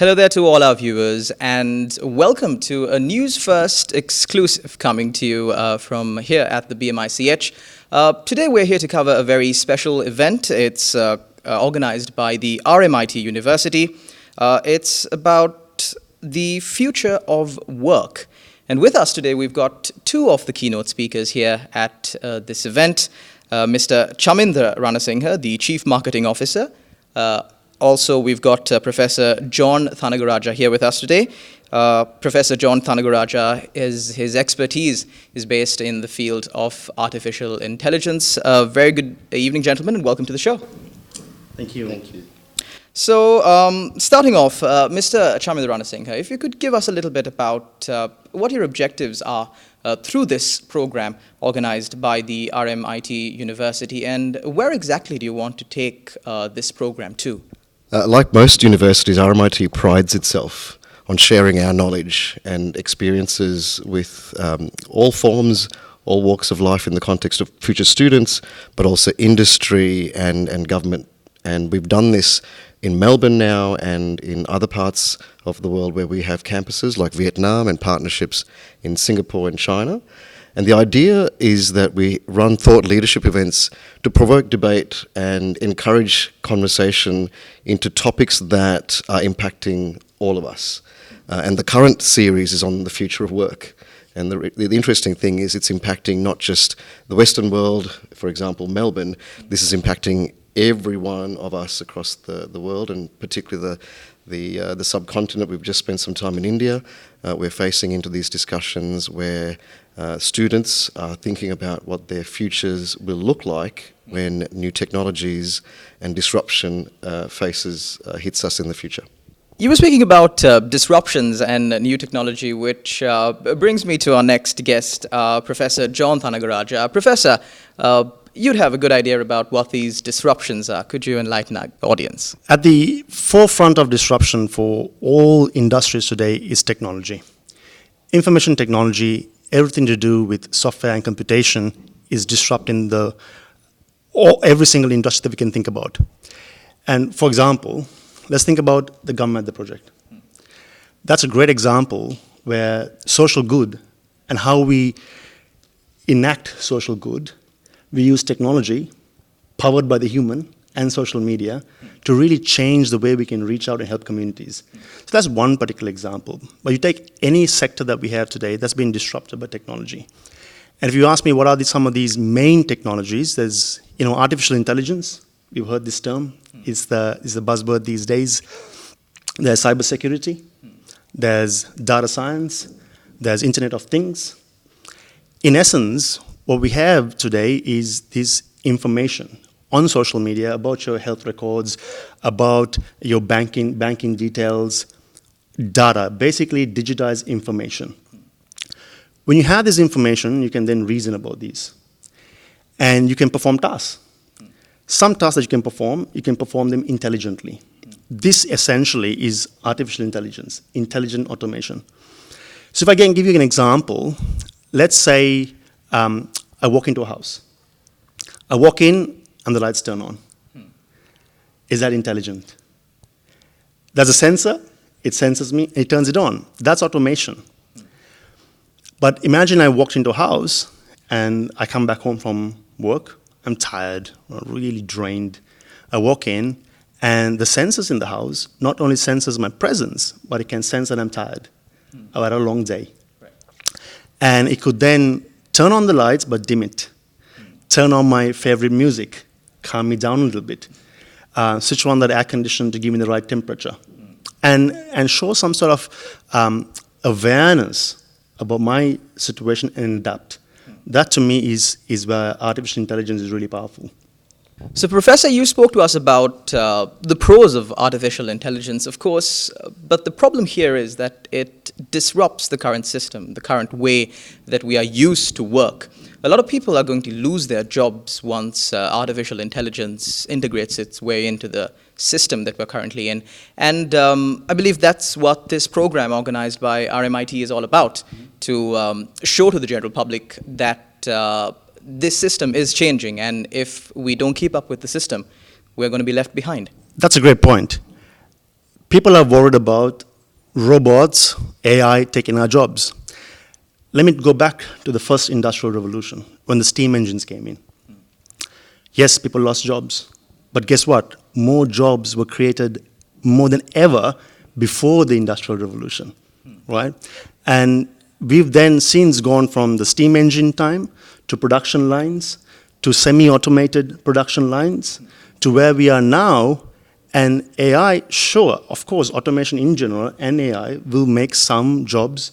Hello there to all our viewers, and welcome to a News First exclusive coming to you from here at the BMICH. Today we're here to cover a very special event. It's organized by the RMIT University. It's about the future of work. And with us today we've got two of the keynote speakers here at this event. Mr. Chamindra Ranasinghe, the Chief Marketing Officer. Also, we've got Professor John Thanagaraja here with us today. Professor John Thanagaraja, his expertise is based in the field of artificial intelligence. Very good evening, gentlemen, and welcome to the show. Thank you. Thank you. So, starting off, Mr. Chamindra Ranasinghe, if you could give us a little bit about what your objectives are through this program organized by the RMIT University, and where exactly do you want to take this program to? Like most universities, RMIT prides itself on sharing our knowledge and experiences with all forms, all walks of life in the context of future students, but also industry and government. And we've done this in Melbourne now and in other parts of the world where we have campuses like Vietnam and partnerships in Singapore and China. And the idea is that we run thought leadership events to provoke debate and encourage conversation into topics that are impacting all of us. And the current series is on the future of work. And the interesting thing is it's impacting not just the Western world, for example, Melbourne. This is impacting every one of us across the world, and particularly the subcontinent. We've just spent some time in India. We're facing into these discussions where students are thinking about what their futures will look like when new technologies and disruption hits us in the future. You were speaking about disruptions and new technology, which brings me to our next guest, Professor John Thanagaraja. Professor, you'd have a good idea about what these disruptions are. Could you enlighten our audience? At the forefront of disruption for all industries today is technology. Information technology, everything to do with software and computation, is disrupting every single industry that we can think about. And for example, let's think about the government, the project. That's a great example where social good and how we enact social good, we use technology powered by the human and social media to really change the way we can reach out and help communities. So that's one particular example. But you take any sector that we have today that's been disrupted by technology. And if you ask me what are some of these main technologies, there's artificial intelligence. You've heard this term. It's the buzzword these days. There's cybersecurity. There's data science. There's Internet of Things. In essence, what we have today is this information on social media about your health records, about your banking details, data, basically digitized information. When you have this information, you can then reason about these. And you can perform tasks. Some tasks that you can perform them intelligently. This essentially is artificial intelligence, intelligent automation. So if I can give you an example, let's say I walk into a house. I walk in and the lights turn on. Is that intelligent? There's a sensor, it senses me, it turns it on. That's automation. But imagine I walked into a house and I come back home from work. I'm tired, really drained. I walk in and the sensors in the house not only senses my presence, but it can sense that I'm tired. I've had a long day. Right. And it could then turn on the lights, but dim it. Turn on my favorite music, calm me down a little bit. Switch on that air conditioner to give me the right temperature. And show some sort of awareness about my situation and adapt. That to me is where artificial intelligence is really powerful. So, Professor, you spoke to us about the pros of artificial intelligence, of course, but the problem here is that it disrupts the current system, the current way that we are used to work. A lot of people are going to lose their jobs once artificial intelligence integrates its way into the system that we're currently in. And I believe that's what this program organized by RMIT is all about, to show to the general public that this system is changing, and if we don't keep up with the system, we're going to be left behind. That's a great point. people are worried about robots, AI taking our jobs. Let me go back to the first industrial revolution, when the steam engines came in. Yes, people lost jobs, but guess what? More jobs were created more than ever before the industrial revolution, right? And we've then since gone from the steam engine time to production lines, to semi-automated production lines, to where we are now. And AI, sure, of course, automation in general and AI will make some jobs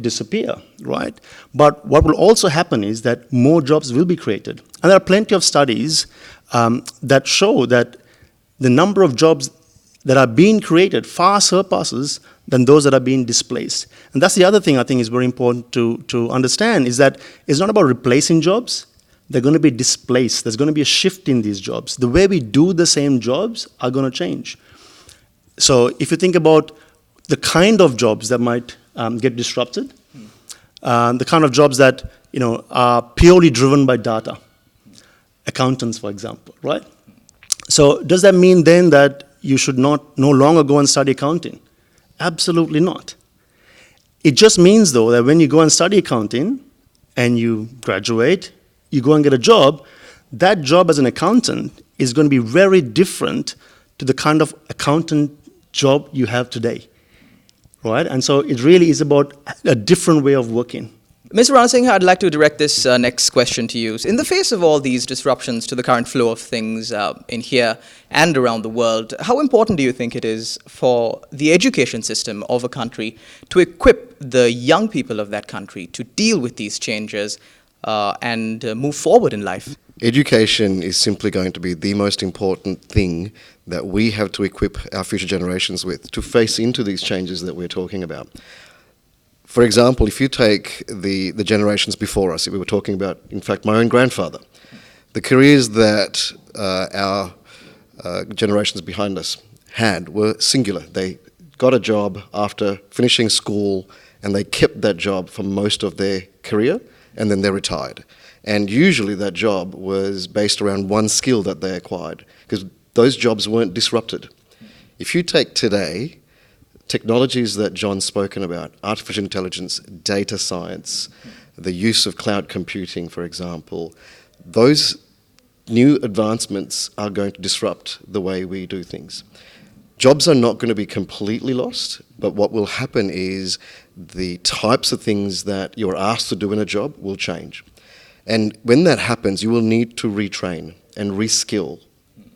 disappear, right? But what will also happen is that more jobs will be created. And there are plenty of studies that show that the number of jobs that are being created far surpasses than those that are being displaced. And that's the other thing I think is very important to understand, is that it's not about replacing jobs. They're going to be displaced. There's going to be a shift in these jobs. The way we do the same jobs are going to change. So if you think about the kind of jobs that might get disrupted, the kind of jobs that are purely driven by data, accountants, for example, right? So does that mean then that you should no longer go and study accounting? Absolutely not. It just means, though, that when you go and study accounting and you graduate, you go and get a job, that job as an accountant is going to be very different to the kind of accountant job you have today, right? And so it really is about a different way of working. Mr. Ranasinghe, I'd like to direct this next question to you. In the face of all these disruptions to the current flow of things in here and around the world, how important do you think it is for the education system of a country to equip the young people of that country to deal with these changes and move forward in life? Education is simply going to be the most important thing that we have to equip our future generations with to face into these changes that we're talking about. For example, if you take the generations before us, we were talking about, in fact, my own grandfather, the careers that our generations behind us had were singular. They got a job after finishing school and they kept that job for most of their career, and then they retired. And usually that job was based around one skill that they acquired, because those jobs weren't disrupted. If you take today, technologies that John's spoken about, artificial intelligence, data science, the use of cloud computing, for example, those new advancements are going to disrupt the way we do things. Jobs are not going to be completely lost, but what will happen is the types of things that you're asked to do in a job will change. And when that happens, you will need to retrain and reskill.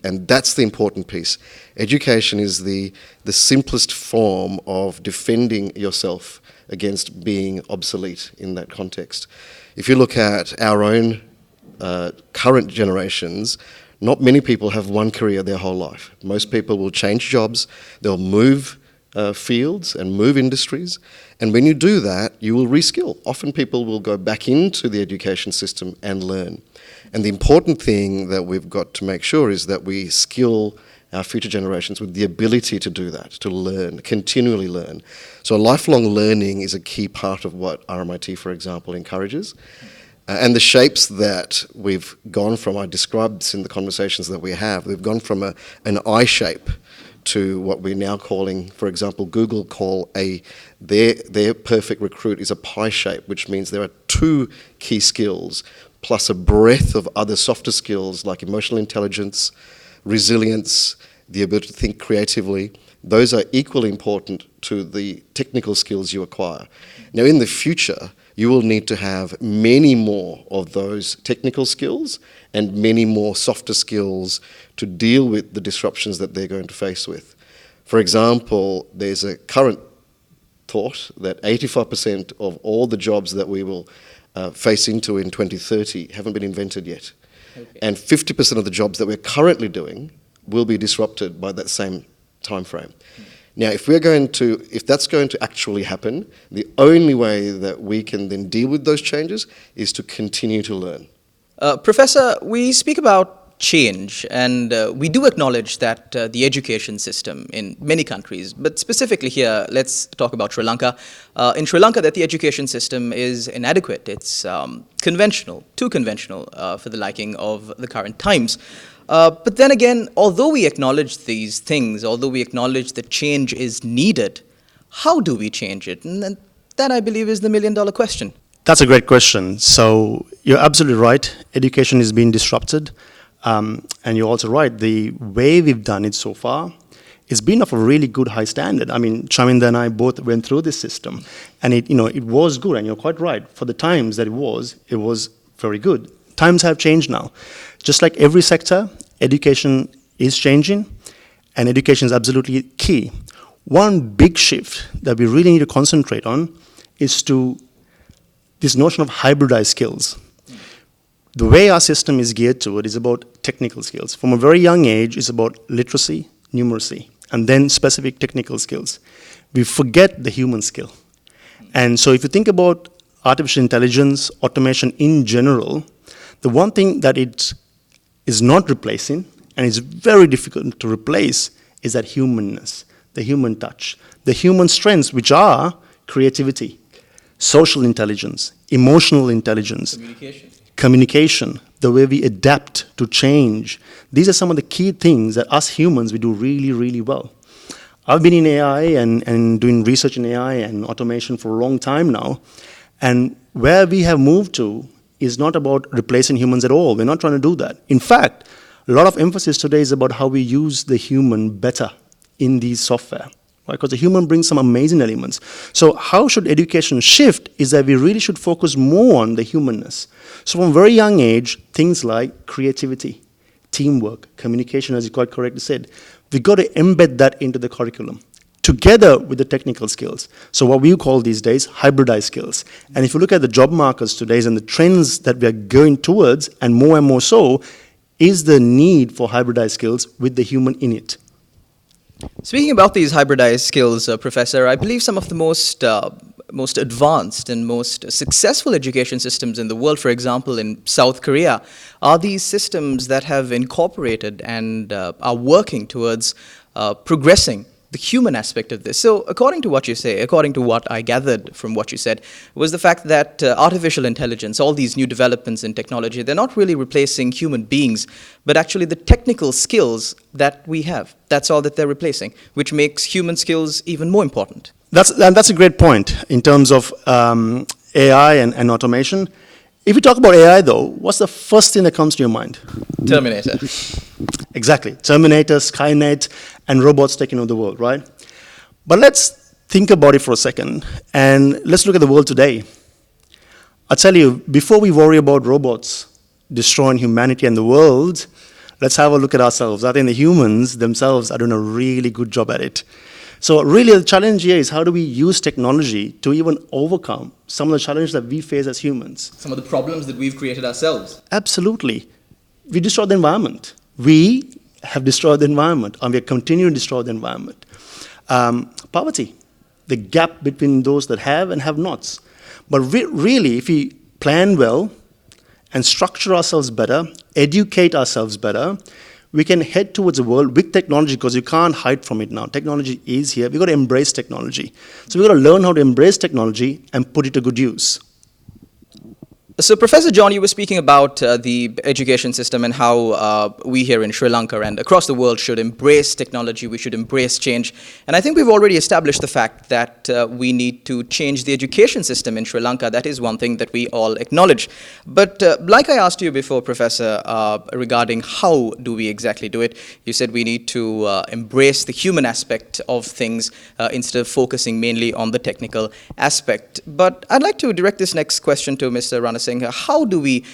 And that's the important piece. Education is the simplest form of defending yourself against being obsolete in that context. If you look at our own current generations, not many people have one career their whole life. Most people will change jobs, they'll move fields and move industries, and when you do that, you will reskill. Often people will go back into the education system and learn. And the important thing that we've got to make sure is that we skill our future generations with the ability to do that, to learn, continually learn. So lifelong learning is a key part of what RMIT, for example, encourages. And the shapes that we've gone from, I described this in the conversations that we have, we've gone from an I shape to what we're now calling, for example, Google call their perfect recruit is a pie shape, which means there are two key skills plus a breadth of other softer skills like emotional intelligence, resilience, the ability to think creatively. Those are equally important to the technical skills you acquire. Now, in the future, you will need to have many more of those technical skills and many more softer skills to deal with the disruptions that they're going to face with. For example, there's a current thought that 85% of all the jobs that we will face into in 2030 haven't been invented yet. Okay. And 50% of the jobs that we're currently doing will be disrupted by that same time frame. Now, if that's going to actually happen, the only way that we can then deal with those changes is to continue to learn. Professor, we speak about change, and we do acknowledge that the education system in many countries, but specifically here, let's talk about Sri Lanka. In Sri Lanka, that the education system is inadequate. It's conventional, too conventional for the liking of the current times. But then again, although we acknowledge these things, although we acknowledge that change is needed, how do we change it? And then that, I believe, is the million-dollar question. That's a great question. So you're absolutely right. Education is being disrupted. And you're also right. The way we've done it so far, it's been of a really good high standard. I mean, Chaminda and I both went through this system, and it was good. And you're quite right. For the times that it was very good. Times have changed now. Just like every sector, education is changing, and education is absolutely key. One big shift that we really need to concentrate on is to this notion of hybridized skills. The way our system is geared to it is about technical skills. From a very young age, it's about literacy, numeracy, and then specific technical skills. We forget the human skill. And so if you think about artificial intelligence, automation in general, the one thing that it is not replacing, and is very difficult to replace, is that humanness, the human touch, the human strengths, which are creativity, social intelligence, emotional intelligence, communication, the way we adapt to change. These are some of the key things that us humans, we do really, really well. I've been in AI and doing research in AI and automation for a long time now, and where we have moved to is not about replacing humans at all. We're not trying to do that. In fact, a lot of emphasis today is about how we use the human better in these software, right? Because the human brings some amazing elements. So how should education shift is that we really should focus more on the humanness. So from a very young age, things like creativity, teamwork, communication, as you quite correctly said, we've got to embed that into the curriculum, together with the technical skills. So what we call these days hybridized skills. And if you look at the job markets today and the trends that we are going towards, and more so, is the need for hybridized skills with the human in it. Speaking about these hybridized skills, Professor, I believe some of the most advanced and most successful education systems in the world, for example, in South Korea, are these systems that have incorporated and are working towards progressing the human aspect of this. So according to what you say, according to what I gathered from what you said, was the fact that artificial intelligence, all these new developments in technology, they're not really replacing human beings, but actually the technical skills that we have. That's all that they're replacing, which makes human skills even more important. That's a great point in terms of AI and automation. If you talk about AI, though, what's the first thing that comes to your mind? Terminator. Exactly. Terminator, Skynet, and robots taking over the world, right? But let's think about it for a second, and let's look at the world today. I'll tell you, before we worry about robots destroying humanity and the world, let's have a look at ourselves. I think the humans themselves are doing a really good job at it. So really the challenge here is how do we use technology to even overcome some of the challenges that we face as humans? Some of the problems that we've created ourselves. Absolutely. We destroyed the environment. We have destroyed the environment, and we are continuing to destroy the environment. Poverty, the gap between those that have and have-nots. But really, if we plan well and structure ourselves better, educate ourselves better, we can head towards a world with technology, because you can't hide from it now. Technology is here. We've got to embrace technology. So we've got to learn how to embrace technology and put it to good use. So, Professor John, you were speaking about the education system and how we here in Sri Lanka and across the world should embrace technology, we should embrace change. And I think we've already established the fact that we need to change the education system in Sri Lanka. That is one thing that we all acknowledge. But like I asked you before, Professor, regarding how do we exactly do it, you said we need to embrace the human aspect of things instead of focusing mainly on the technical aspect. But I'd like to direct this next question to Mr. Ranasinghe. How do we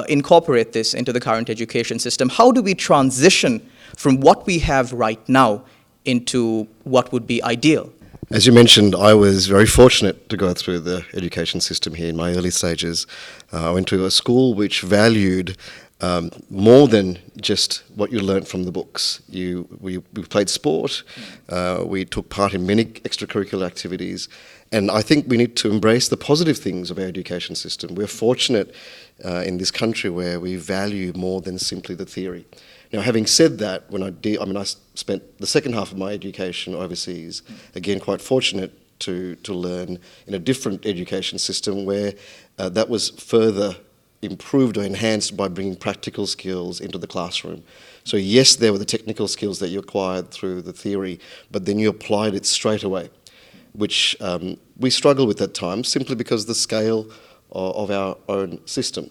incorporate this into the current education system? How do we transition from what we have right now into what would be ideal? As you mentioned, I was very fortunate to go through the education system here in my early stages. I went to a school which valued more than just what you learnt from the books. We played sport, we took part in many extracurricular activities, and I think we need to embrace the positive things of our education system. We're fortunate in this country where we value more than simply the theory. Now, having said that, I spent the second half of my education overseas, again quite fortunate to learn in a different education system where that was further improved or enhanced by bringing practical skills into the classroom. So yes, there were the technical skills that you acquired through the theory, but then you applied it straight away, which we struggle with at times simply because of the scale of our own system.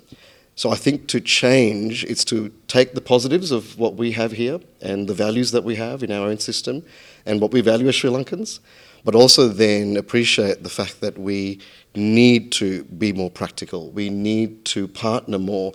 So I think to change, it's to take the positives of what we have here and the values that we have in our own system and what we value as Sri Lankans, but also then appreciate the fact that we need to be more practical. We need to partner more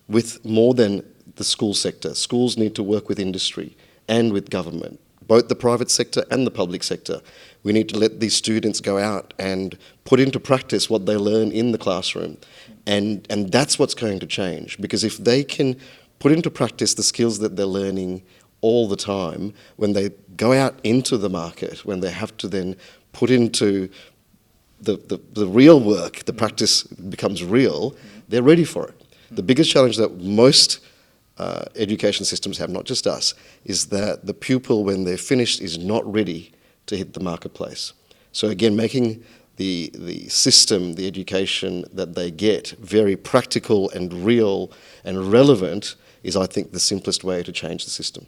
with more than the school sector. Schools need to work with industry and with government, both the private sector and the public sector. We need to let these students go out and put into practice what they learn in the classroom. And that's what's going to change, because if they can put into practice the skills that they're learning all the time, when they go out into the market, when they have to then put into the real work, the practice becomes real, they're ready for it. The biggest challenge that most education systems have, not just us, is that the pupil, when they're finished, is not ready to hit the marketplace. So again, making the system, the education that they get, very practical and real and relevant is, I think, the simplest way to change the system.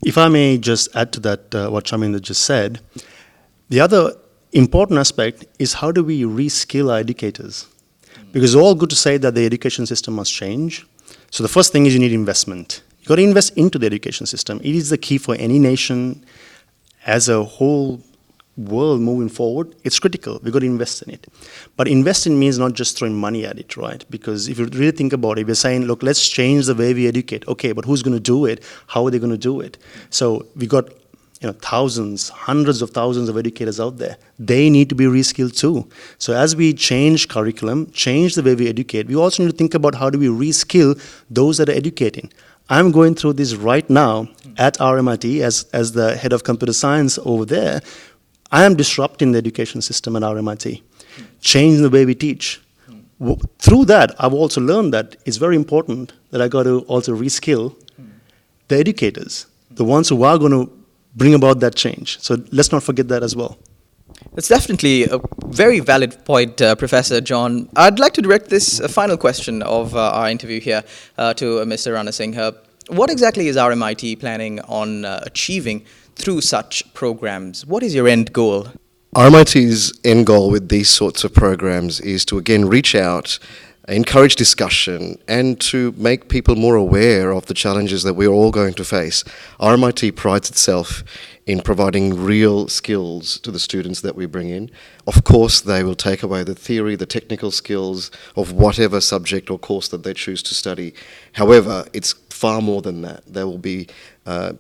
If I may just add to that, what Chaminda just said, the other important aspect is how do we reskill our educators? Because it's all good to say that the education system must change. So the first thing is you need investment. You've got to invest into the education system. It is the key for any nation as a whole world moving forward. It's critical. We've got to invest in it. But investing means not just throwing money at it, right? Because if you really think about it, we're saying, look, let's change the way we educate. Okay, but who's going to do it? How are they going to do it? So we got thousands, hundreds of thousands of educators out there. They need to be reskilled too. So as we change curriculum, change the way we educate, we also need to think about how do we reskill those that are educating. I'm going through this right now at RMIT as the head of computer science over there. I am disrupting the education system at RMIT, changing the way we teach. Through that, I've also learned that it's very important that I got to also reskill the educators, the ones who are going to bring about that change. So let's not forget that as well. That's definitely a very valid point, Professor John. I'd like to direct this final question of our interview here to Mr. Ranasinghe. What exactly is RMIT planning on achieving through such programs? What is your end goal? RMIT's end goal with these sorts of programs is to again reach out, encourage discussion, and to make people more aware of the challenges that we're all going to face. RMIT prides itself in providing real skills to the students that we bring in. Of course, they will take away the theory, the technical skills of whatever subject or course that they choose to study. However, it's far more than that. They will be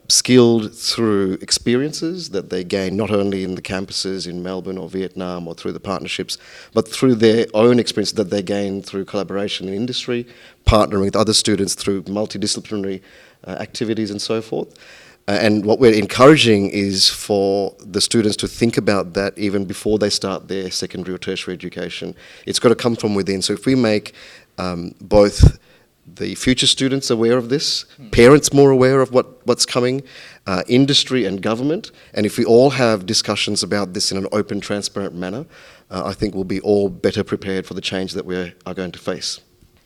skilled through experiences that they gain not only in the campuses in Melbourne or Vietnam or through the partnerships, but through their own experiences that they gain through collaboration in industry, partnering with other students through multidisciplinary activities and so forth. And what we're encouraging is for the students to think about that even before they start their secondary or tertiary education. It's got to come from within. So if we make both the future students aware of this, parents more aware of what's coming, industry and government, and if we all have discussions about this in an open, transparent manner, I think we'll be all better prepared for the change that we are going to face.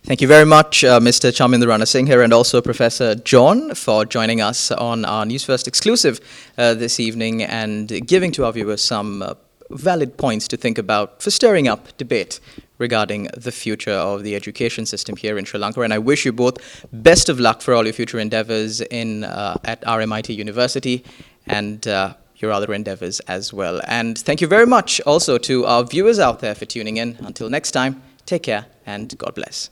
Thank you very much, Mr. Chaminda Ranasinghe, and also Professor John, for joining us on our News First exclusive this evening and giving to our viewers some valid points to think about for stirring up debate regarding the future of the education system here in Sri Lanka. And I wish you both best of luck for all your future endeavors at RMIT University and your other endeavors as well. And thank you very much also to our viewers out there for tuning in. Until next time, take care and God bless.